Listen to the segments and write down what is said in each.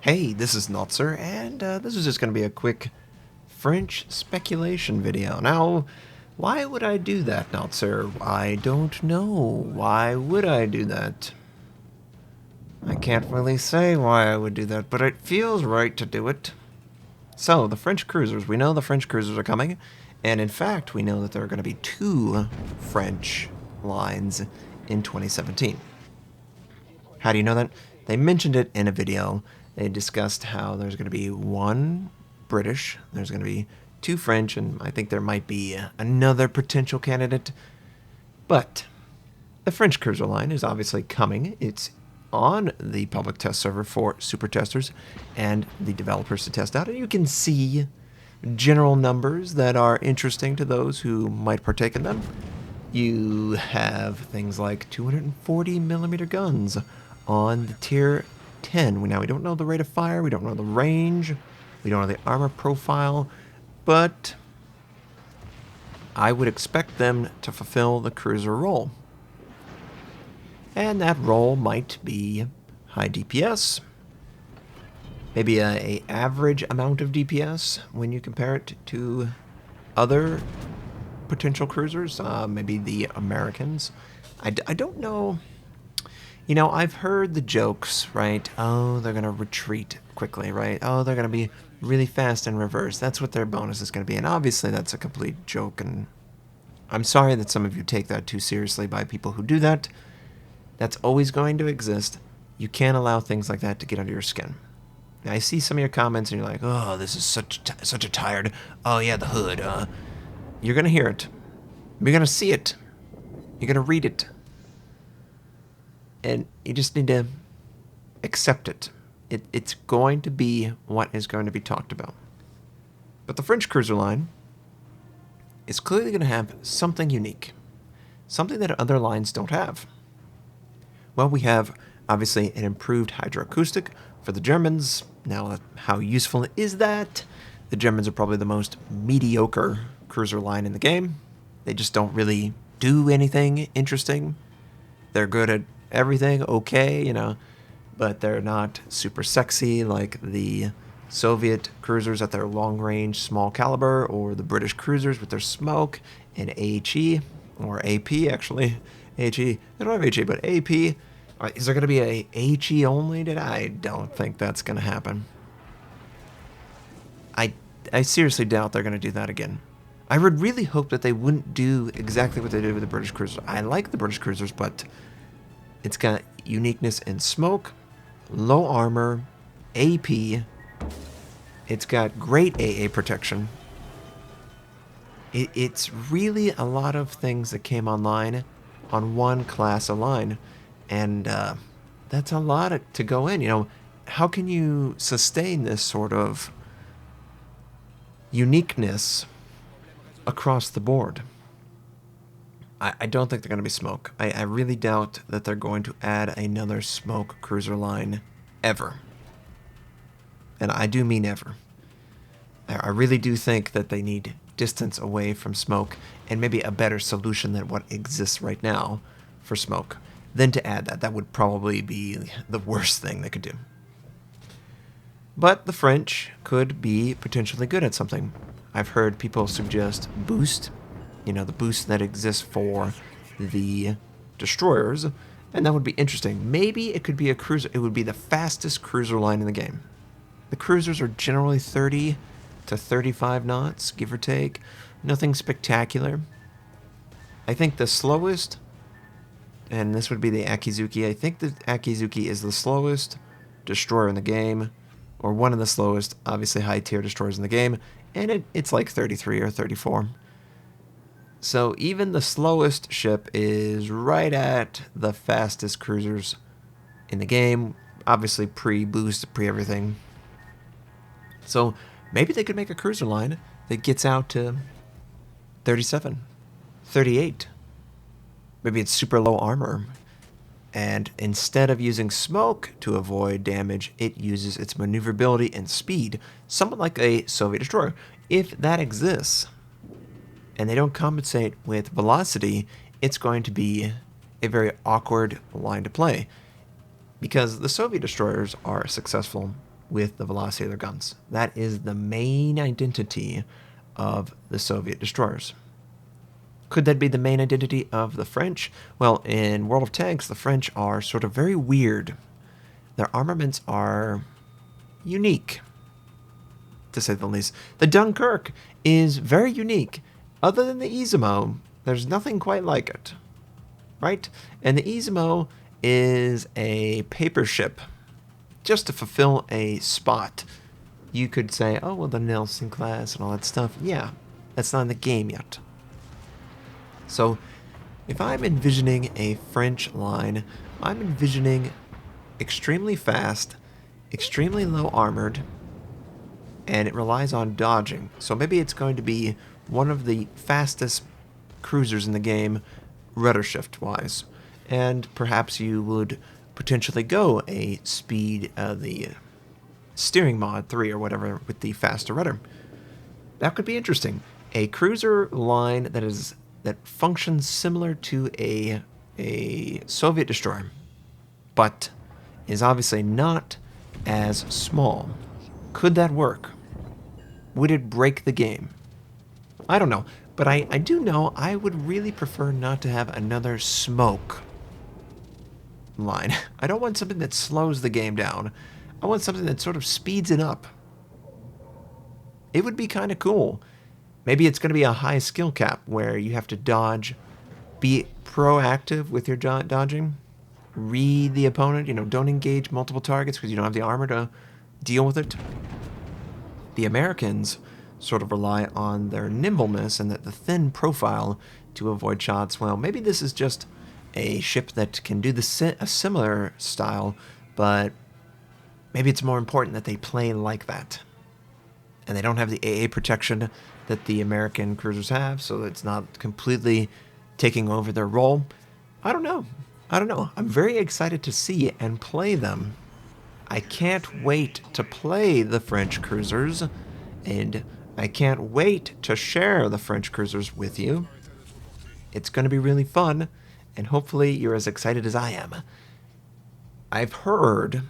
Hey, this is Notser, and this is just going to be a quick French speculation video. Now, why would I do that, Notser? I don't know. Why would I do that? I can't really say why I would do that, but it feels right to do it. So, the French cruisers. We know the French cruisers are coming, and in fact, we know that there are going to be 2 French lines in 2017. How do you know that? They mentioned it in a video. They discussed how there's going to be 1 British, there's going to be 2 French, and I think there might be another potential candidate. But the French cruiser line is obviously coming. It's on the public test server for super testers and the developers to test out. And you can see general numbers that are interesting to those who might partake in them. You have things like 240mm guns on the tier 10. Now, we don't know the rate of fire, we don't know the range, we don't know the armor profile, but I would expect them to fulfill the cruiser role. And that role might be high DPS, maybe a average amount of DPS when you compare it to other potential cruisers, maybe the Americans. I don't know. You know, I've heard the jokes, right? Oh, they're going to retreat quickly, right? Oh, they're going to be really fast in reverse. That's what their bonus is going to be. And obviously that's a complete joke, and I'm sorry that some of you take that too seriously by people who do that. That's always going to exist. You can't allow things like that to get under your skin. Now, I see some of your comments and you're like, oh, this is such a tired, oh yeah, the hood. You're going to hear it. You're going to see it. You're going to read it. And you just need to accept it. It's going to be what is going to be talked about. But the French cruiser line is clearly going to have something unique. Something that other lines don't have. Well, we have, obviously, an improved hydroacoustic for the Germans. Now, how useful is that? The Germans are probably the most mediocre cruiser line in the game. They just don't really do anything interesting. They're good at everything, okay, you know, but they're not super sexy like the Soviet cruisers at their long-range small caliber, or the British cruisers with their smoke and HE, or AP, actually. HE. They don't have HE, but AP. Is there going to be a HE only? I don't think that's going to happen. I seriously doubt they're going to do that again. I would really hope that they wouldn't do exactly what they did with the British cruisers. I like the British cruisers, but it's got uniqueness in smoke, low armor, AP. It's got great AA protection. It's really a lot of things that came online on one class of line. And that's a lot to go in. You know, how can you sustain this sort of uniqueness across the board? I don't think they're going to be smoke. I really doubt that they're going to add another smoke cruiser line ever. And I do mean ever. I really do think that they need distance away from smoke and maybe a better solution than what exists right now for smoke. Then to add that, that would probably be the worst thing they could do. But the French could be potentially good at something. I've heard people suggest boost, you know, the boost that exists for the destroyers, and that would be interesting. Maybe it could be a cruiser. It would be the fastest cruiser line in the game. The cruisers are generally 30 to 35 knots, give or take. Nothing spectacular. I think the slowest, and this would be the Akizuki. I think the Akizuki is the slowest destroyer in the game, or one of the slowest, obviously high-tier destroyers in the game, and it's like 33 or 34. So even the slowest ship is right at the fastest cruisers in the game, obviously pre-boost, pre-everything. So maybe they could make a cruiser line that gets out to 37, 38. Maybe it's super low armor, and instead of using smoke to avoid damage, it uses its maneuverability and speed, somewhat like a Soviet destroyer. If that exists, and they don't compensate with velocity, it's going to be a very awkward line to play, because the Soviet destroyers are successful with the velocity of their guns. That is the main identity of the Soviet destroyers. Could that be the main identity of the French? Well, in World of Tanks, the French are sort of very weird. Their armaments are unique, to say the least. The Dunkerque is very unique. Other than the Izumo, there's nothing quite like it, right? And the Izumo is a paper ship, just to fulfill a spot. You could say, oh, well, the Nelson class and all that stuff. Yeah, that's not in the game yet. So, if I'm envisioning a French line, I'm envisioning extremely fast, extremely low armored, and it relies on dodging. So maybe it's going to be one of the fastest cruisers in the game, rudder shift wise. And perhaps you would potentially go a speed, the steering mod 3 or whatever with the faster rudder. That could be interesting. A cruiser line that functions similar to a Soviet destroyer, but is obviously not as small. Could that work? Would it break the game? I don't know, but I do know I would really prefer not to have another smoke line. I don't want something that slows the game down. I want something that sort of speeds it up. It would be kind of cool. Maybe it's going to be a high skill cap where you have to dodge, be proactive with your dodging, read the opponent, don't engage multiple targets because you don't have the armor to deal with it. The Americans sort of rely on their nimbleness and the thin profile to avoid shots. Well, maybe this is just a ship that can do a similar style, but maybe it's more important that they play like that. And they don't have the AA protection that the American cruisers have, so it's not completely taking over their role. I don't know. I'm very excited to see and play them. I can't wait to play the French cruisers, and I can't wait to share the French cruisers with you. It's going to be really fun, and hopefully you're as excited as I am. I've heard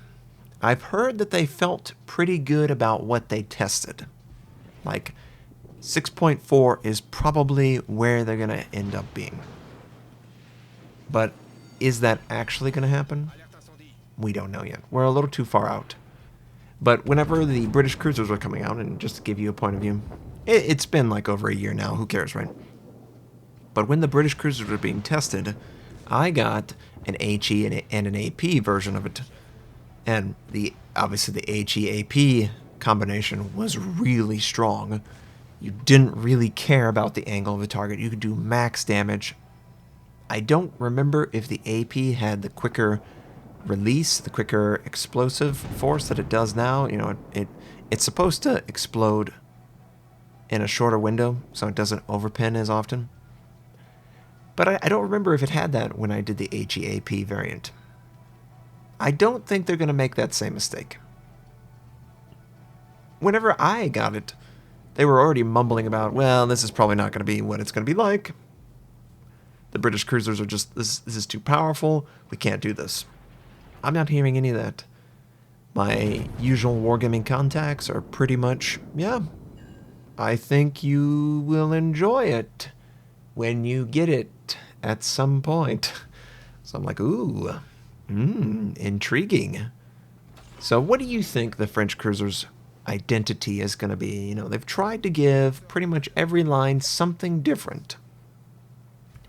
that they felt pretty good about what they tested. Like, 6.4 is probably where they're going to end up being. But is that actually going to happen? We don't know yet. We're a little too far out. But whenever the British cruisers were coming out, and just to give you a point of view, it's been like over a year now, who cares, right? But when the British cruisers were being tested, I got an HE and an AP version of it. And obviously the HE-AP combination was really strong. You didn't really care about the angle of the target. You could do max damage. I don't remember if the AP had the quicker release, the quicker explosive force that it does now. It's supposed to explode in a shorter window, so it doesn't overpin as often. But I don't remember if it had that when I did the HE-AP variant. I don't think they're going to make that same mistake. Whenever I got it, they were already mumbling about, well, this is probably not going to be what it's going to be like. The British cruisers are just, this is too powerful. We can't do this. I'm not hearing any of that. My usual wargaming contacts are pretty much, yeah, I think you will enjoy it when you get it at some point. So I'm like, ooh, intriguing. So what do you think the French cruisers' identity is going to be? They've tried to give pretty much every line something different.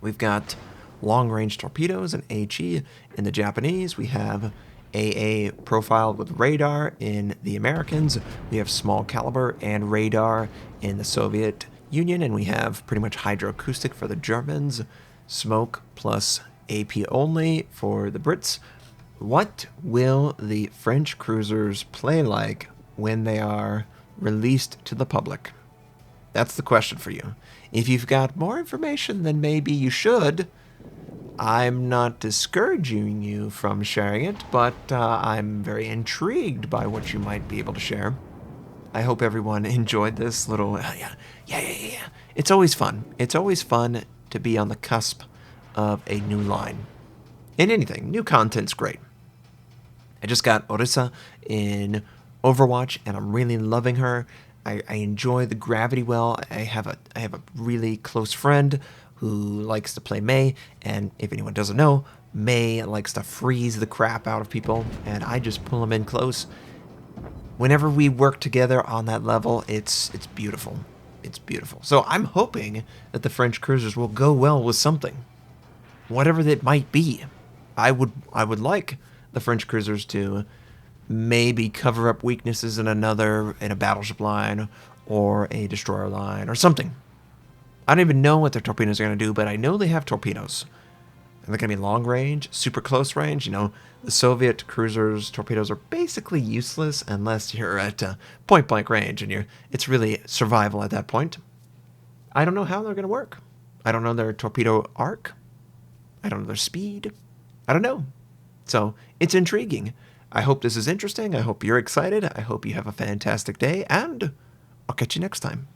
We've got long-range torpedoes and HE in the Japanese. We have AA profiled with radar in the Americans. We have small caliber and radar in the Soviet Union, and we have pretty much hydroacoustic for the Germans, smoke plus AP only for the Brits. What will the French cruisers play like when they are released to the public? That's the question for you. If you've got more information than maybe you should, I'm not discouraging you from sharing it, but I'm very intrigued by what you might be able to share. I hope everyone enjoyed this little, yeah. It's always fun. It's always fun to be on the cusp of a new line. In anything, new content's great. I just got Orisa in Overwatch, and I'm really loving her. I enjoy the gravity well. I have a really close friend who likes to play Mei, and if anyone doesn't know, Mei likes to freeze the crap out of people, and I just pull them in close. Whenever we work together on that level, it's beautiful. It's beautiful. So I'm hoping that the French cruisers will go well with something, whatever that might be. I would like the French cruisers to maybe cover up weaknesses in a battleship line or a destroyer line or something. I don't even know what their torpedoes are going to do, but I know they have torpedoes. And they're going to be long range, super close range. You know, the Soviet cruisers' torpedoes are basically useless unless you're at point blank range, and it's really survival at that point. I don't know how they're going to work. I don't know their torpedo arc. I don't know their speed. I don't know. So it's intriguing. I hope this is interesting. I hope you're excited. I hope you have a fantastic day, and I'll catch you next time.